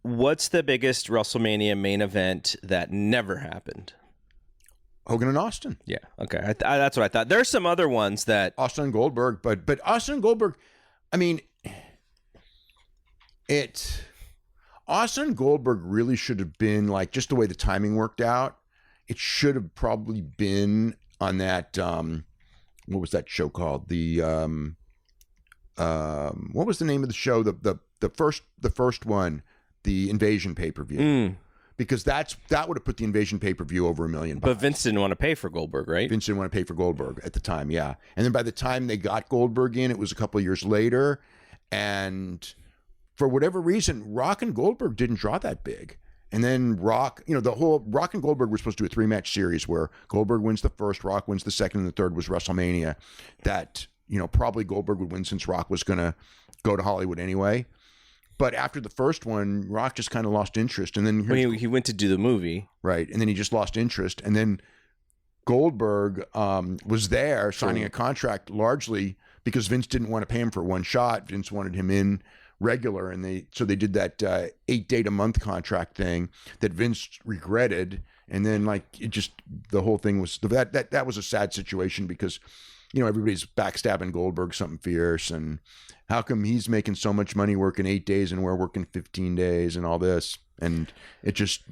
what's the biggest WrestleMania main event that never happened? Hogan and Austin. Yeah. Okay. That's what I thought. There's some other ones that Austin and Goldberg, but Austin and Goldberg, I mean, Austin and Goldberg really should have been like, just the way the timing worked out. It should have probably been on that. What was that show called? The what was the name of the show? The first one, the Invasion pay-per-view. Because that would have put the Invasion pay-per-view over $1 million. But Vince didn't want to pay for Goldberg, right? Vince didn't want to pay for Goldberg at the time, yeah. And then by the time they got Goldberg in, it was a couple of years later. And for whatever reason, Rock and Goldberg didn't draw that big. And then Rock, the whole Rock and Goldberg were supposed to do a 3-match series where Goldberg wins the first, Rock wins the second, and the third was WrestleMania. That, probably Goldberg would win since Rock was going to go to Hollywood anyway. But after the first one, Rock just kind of lost interest. And then he went to do the movie. Right. And then he just lost interest. And then Goldberg was there signing a contract largely because Vince didn't want to pay him for one shot. Vince wanted him in regular. And so they did that 8-date-a-month contract thing that Vince regretted. And then the whole thing was that was a sad situation because, everybody's backstabbing Goldberg something fierce. And how come he's making so much money working 8 days and we're working 15 days and all this? And it just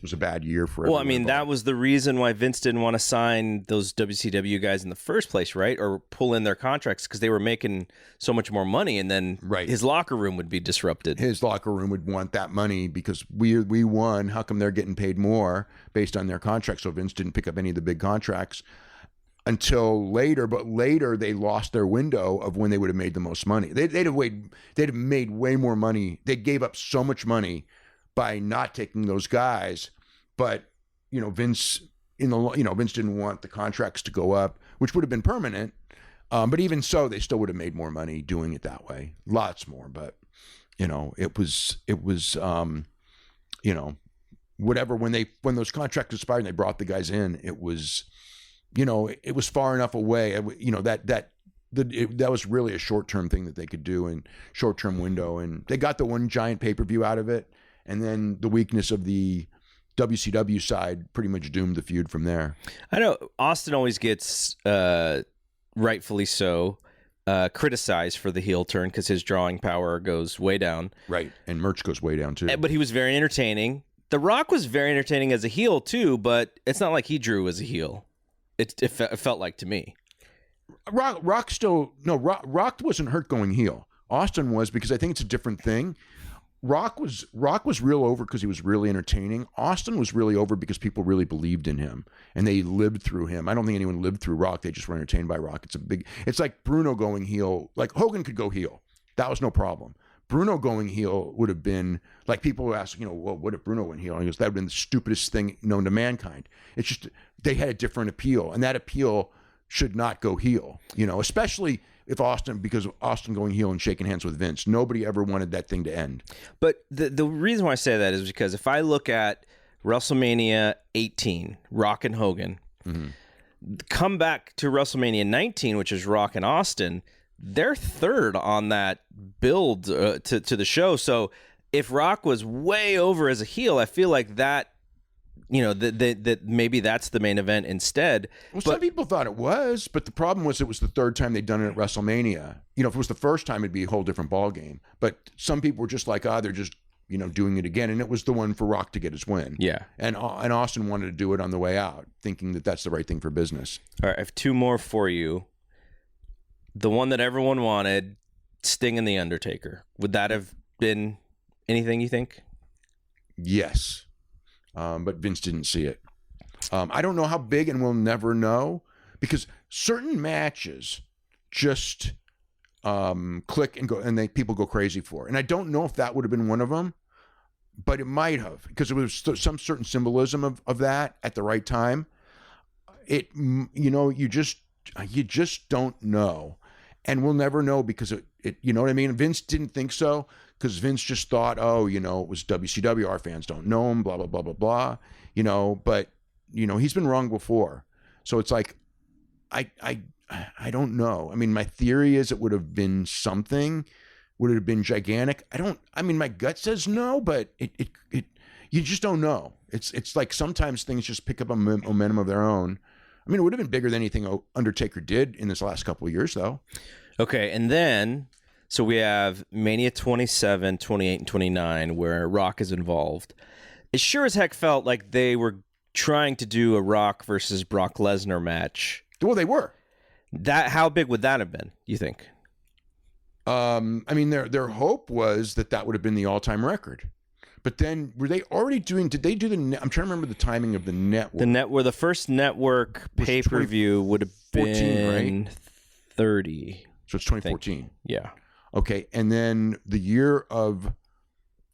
was a bad year for everyone. Well, I mean, that was the reason why Vince didn't want to sign those WCW guys in the first place, right? Or pull in their contracts because they were making so much more money, and then his locker room would be disrupted. His locker room would want that money because we won. How come they're getting paid more based on their contracts? So Vince didn't pick up any of the big contracts until later, but later they lost their window of when they would have made the most money. They'd have made way more money. They gave up so much money by not taking those guys, but Vince Vince didn't want the contracts to go up, which would have been permanent. But even so, they still would have made more money doing it that way, lots more. But it was whatever. When those contracts expired and they brought the guys in, it was. It was far enough away. That was really a short-term thing that they could do in short-term window. And they got the one giant pay-per-view out of it. And then the weakness of the WCW side pretty much doomed the feud from there. I know Austin always gets, rightfully so, criticized for the heel turn because his drawing power goes way down. Right. And merch goes way down, too. But he was very entertaining. The Rock was very entertaining as a heel, too, but it's not like he drew as a heel. It felt like to me. Rock wasn't hurt going heel. Austin was, because I think it's a different thing. Rock was real over because he was really entertaining. Austin was really over because people really believed in him and they lived through him. I don't think anyone lived through Rock. They just were entertained by Rock. It's like Bruno going heel. Like Hogan could go heel. That was no problem. Bruno going heel would have been like people who ask, well, what if Bruno went heel? And he goes, that would have been the stupidest thing known to mankind. It's just they had a different appeal, and that appeal should not go heel. Especially if because Austin going heel and shaking hands with Vince, nobody ever wanted that thing to end. But the reason why I say that is because if I look at WrestleMania 18, Rock and Hogan, come back to WrestleMania 19, which is Rock and Austin. They're third on that build to the show. So if Rock was way over as a heel, I feel like that, that maybe that's the main event instead. Well, some people thought it was, but the problem was it was the third time they'd done it at WrestleMania. If it was the first time, it'd be a whole different ballgame. But some people were just like, they're just, doing it again. And it was the one for Rock to get his win. Yeah. And Austin wanted to do it on the way out, thinking that that's the right thing for business. All right, I have two more for you. The one that everyone wanted, Sting and The Undertaker. Would that have been anything you think? Yes. But Vince didn't see it. I don't know how big, and we'll never know, because certain matches just click and go, and people go crazy for. And I don't know if that would have been one of them, but it might have, because there was some certain symbolism of that at the right time. You just don't know. And we'll never know because it you know what I mean? Vince didn't think so because Vince just thought, it was WCW. Our fans don't know him, blah, blah, blah, blah, blah. But, he's been wrong before. So it's like, I don't know. I mean, my theory is it would have been something Would it have been gigantic? I mean, my gut says no, but you just don't know. It's like sometimes things just pick up a momentum of their own. I mean, it would have been bigger than anything Undertaker did in this last couple of years, though. Okay, and then, so we have Mania 27, 28, and 29, where Rock is involved. It sure as heck felt like they were trying to do a Rock versus Brock Lesnar match. Well, they were. How big would that have been, you think? I mean, their hope was that would have been the all-time record. But then, were they already doing? Did they do the? I'm trying to remember the timing of the network. The first network pay-per-view would have been right? 30. So it's 2014. Yeah. Okay, and then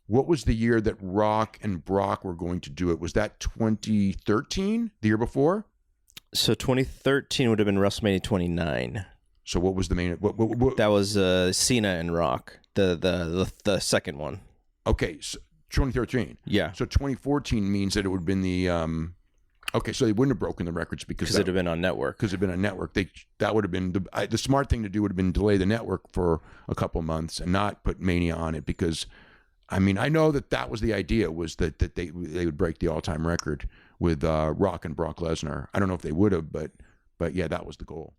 what was the year that Rock and Brock were going to do it? Was that 2013? The year before? So 2013 would have been WrestleMania 29. So what was the main? What? That was Cena and Rock, the second one. Okay, so 2013. Yeah. So 2014 means that it would have been the. Okay, so they wouldn't have broken the records because it would have been on network. Because it had been on network. That would have been the smart thing to do. Would have been delay the network for a couple of months and not put Mania on it because. I mean, I know that was the idea, was that they would break the all-time record with Rock and Brock Lesnar. I don't know if they would have, but yeah, that was the goal.